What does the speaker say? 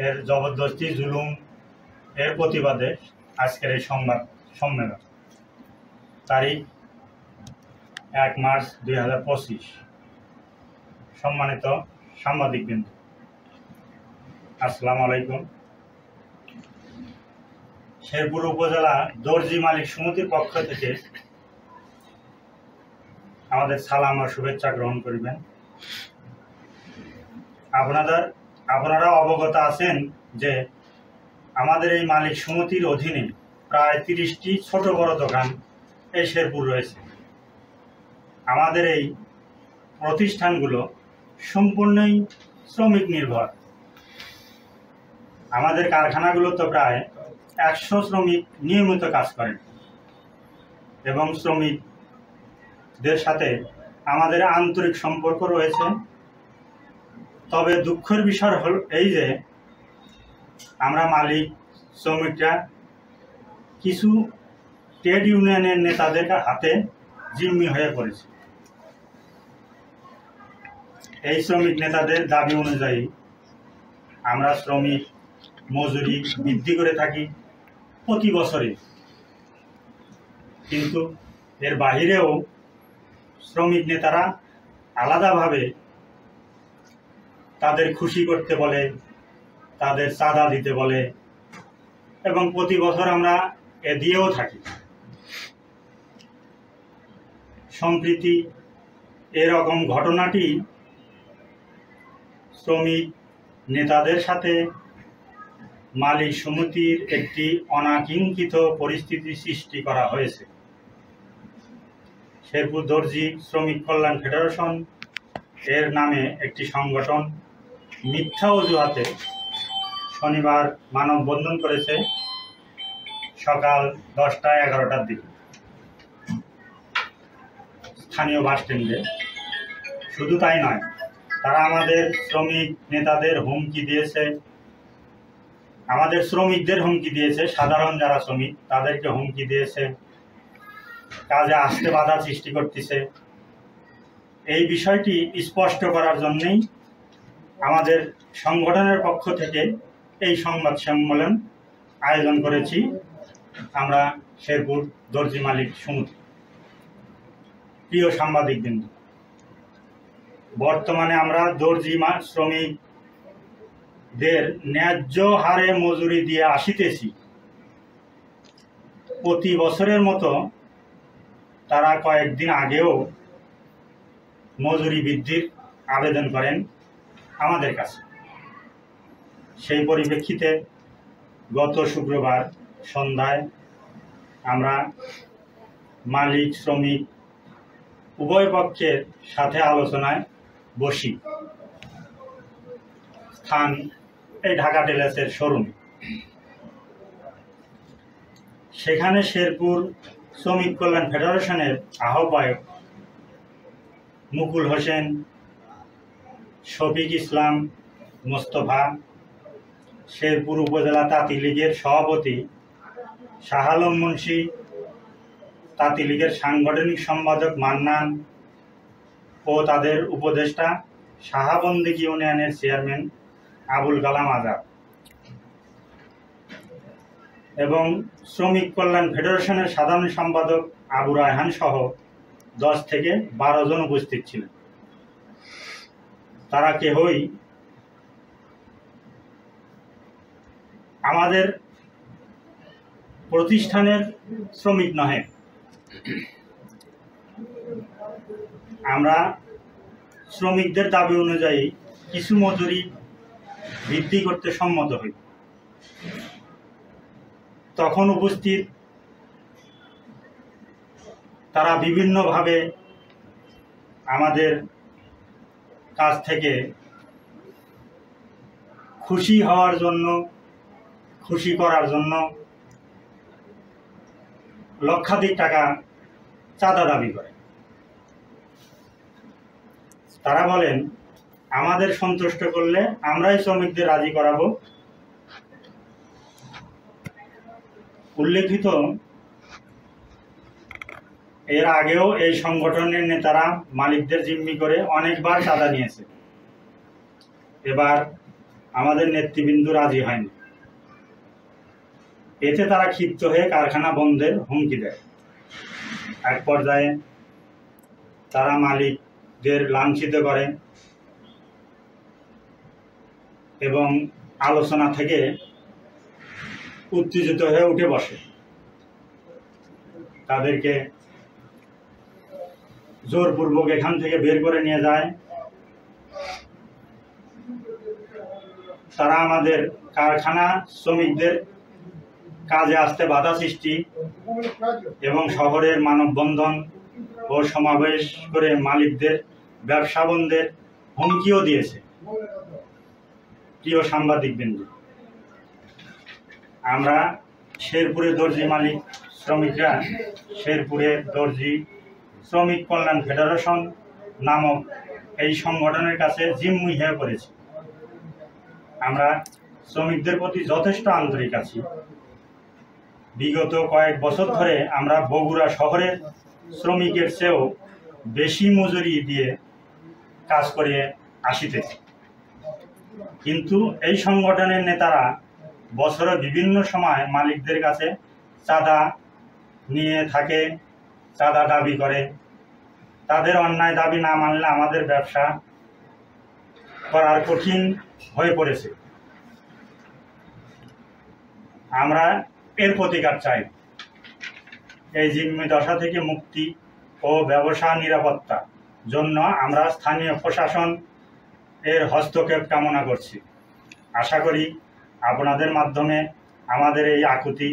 এর জবরদস্তি জুলুম এর প্রতিবাদে আজকের এই সংবাদ সম্মেলন। তারিখ 1 মার্চ 2025। সম্মানিত সাংবাদিকবৃন্দ, আসসালামু আলাইকুম। শেরপুর উপজেলা দর্জি মালিক সমিতির পক্ষ থেকে আমাদের সালাম ও শুভেচ্ছা গ্রহণ করিবেন। আপনারা অবগত আছেন যে আমাদের এই মালিক সমিতির অধীনে প্রায় 30টি ছোট বড় দোকান এই শেরপুর রয়েছে। আমাদের এই প্রতিষ্ঠানগুলো সম্পূর্ণই শ্রমিক নির্ভর। আমাদের কারখানাগুলো তো প্রায় 100 শ্রমিক নিয়মিত কাজ করেন এবং শ্রমিকদের সাথে আমাদের আন্তরিক সম্পর্ক রয়েছে। তবে দুঃখের বিষয় হল এই যে আমরা মালিক শ্রমিকরা কিছু ট্রেড ইউনিয়নের নেতাদের হাতে জিম্মি হয়ে পড়েছে। এই শ্রমিক নেতাদের দাবি অনুযায়ী আমরা শ্রমিক মজুরি বৃদ্ধি করে থাকি প্রতি বছরে, কিন্তু এর বাহিরেও শ্রমিক নেতারা আলাদাভাবে তাদের খুশি করতে বলে, তাদের চাঁদা দিতে বলে এবং প্রতি বছর আমরা এ দিয়েও থাকি। সম্প্রতি এরকম ঘটনাটি শ্রমিক নেতাদের সাথে মালিক সমিতির একটি অনাকাঙ্ক্ষিত পরিস্থিতি সৃষ্টি করা হয়েছে। শেরপুর দর্জি শ্রমিক কল্যাণ ফেডারেশন এর নামে একটি সংগঠন মিথ্যা অজুহাতে শনিবার মানববন্ধন করেছে সকাল 10টা-11টার দিকে স্থানীয় বাস স্ট্যান্ডে। শুধু তাই নয়, তারা আমাদের শ্রমিক নেতাদের হুমকি দিয়েছে, আমাদের শ্রমিকদের হুমকি দিয়েছে, সাধারণ যারা শ্রমিক তাদেরকে হুমকি দিয়েছে, কাজে আসতে বাধা সৃষ্টি করতেছে। এই বিষয়টি স্পষ্ট করার জন্যই আমাদের সংগঠনের পক্ষ থেকে এই সংবাদ সম্মেলন আয়োজন করেছি আমরা শেরপুর দর্জি মালিক সমিতি। প্রিয় সাংবাদিকবৃন্দ, বর্তমানে আমরা দর্জি শ্রমিকদের ন্যায্য হারে মজুরি দিয়ে আসিতেছি। প্রতি বছরের মতো তারা কয়েকদিন আগেও মজুরি বৃদ্ধির আবেদন করেন আমাদের কাছে। সেই পরিপ্রেক্ষিতে গত শুক্রবার সন্ধ্যায় আমরা মালিক শ্রমিক উভয় পক্ষের সাথে আলোচনায় বসি। স্থান এই ঢাকা টেলার্সের শোরুমে। সেখানে শেরপুর শ্রমিক কল্যাণ ফেডারেশনের আহ্বায়ক মুকুল হোসেন, শফিক ইসলাম মোস্তফা, শেরপুর উপজেলা তাঁতি লীগের সভাপতি শাহ আলম মুন্সি, তাঁতি লীগের সাংগঠনিক সম্পাদক মান্নান ও তাদের উপদেষ্টা শাহাবন্দিক ইউনিয়নের চেয়ারম্যান আবুল কালাম আজাদ এবং শ্রমিক কল্যাণ ফেডারেশনের সাধারণ সম্পাদক আবু রায়হান সহ 10 থেকে 12 জন উপস্থিত ছিলেন। তারা কেহই আমাদের প্রতিষ্ঠানের শ্রমিক নহে। আমরা শ্রমিকদের দাবি অনুযায়ী কিছু মজুরি বৃদ্ধি করতে সম্মত হই। তখন উপস্থিত তারা বিভিন্নভাবে আমাদের কাছ থেকে খুশি হওয়ার জন্য, খুশি করার জন্য লক্ষাধিক টাকা চাঁদা দাবি করে। তারা বলেন, আমাদের সন্তুষ্ট করলে আমরাই শ্রমিকদের রাজি করাবো। উল্লেখিত এর আগেও এই সংগঠনের নেতারা মালিকদের জিম্মি করে অনেকবার চাঁদা নিয়েছে। এবার আমাদের নেতৃবৃন্দ রাজি হয়নি। এতে তারা ক্ষিপ্ত হয়ে কারখানা বন্ধের হুমকি দেয়। এক পর্যায়ে তারা মালিকদের লাঞ্ছিত করে এবং আলোচনা থেকে উত্তেজিত হয়ে উঠে বসে। তাদেরকে জোরপূর্বক এখান থেকে বের করে নিয়ে যায়। তারা আমাদের কারখানা শ্রমিকদের কাজে আসতে বাধা সৃষ্টি এবং শহরের মানববন্ধন ও সমাবেশ করে মালিকদের ব্যবসা বন্ধের হুমকিও দিয়েছে। প্রিয় সাংবাদিকবৃন্দ, আমরা শেরপুরের দর্জি মালিক শ্রমিকরা শেরপুরের দর্জি শ্রমিক কল্যাণ ফেডারেশন নামক এই সংগঠনের কাছে জিম্মি হয়ে পড়েছি। আমরা শ্রমিকদের প্রতি যথেষ্ট আন্তরিক আছি। বিগত কয়েক বছর ধরে আমরা বগুড়া শহরের শ্রমিকের চেয়েও বেশি মজুরি দিয়ে কাজ করে আসিতেছি, কিন্তু এই সংগঠনের নেতারা বছরে বিভিন্ন সময় মালিকদের কাছে চাঁদা নিয়ে থাকে, চাঁদা দাবি করে। তাদের অন্যায় দাবি না মানলে আমাদের ব্যবসা করার কঠিন হয়ে পড়েছে। আমরা এর প্রতিকার চাই। এই জিম্মি দশা থেকে মুক্তি ও ব্যবসা নিরাপত্তা জন্য আমরা স্থানীয় প্রশাসন এর হস্তক্ষেপ কামনা করছি। আশা করি আপনাদের মাধ্যমে আমাদের এই আকুতি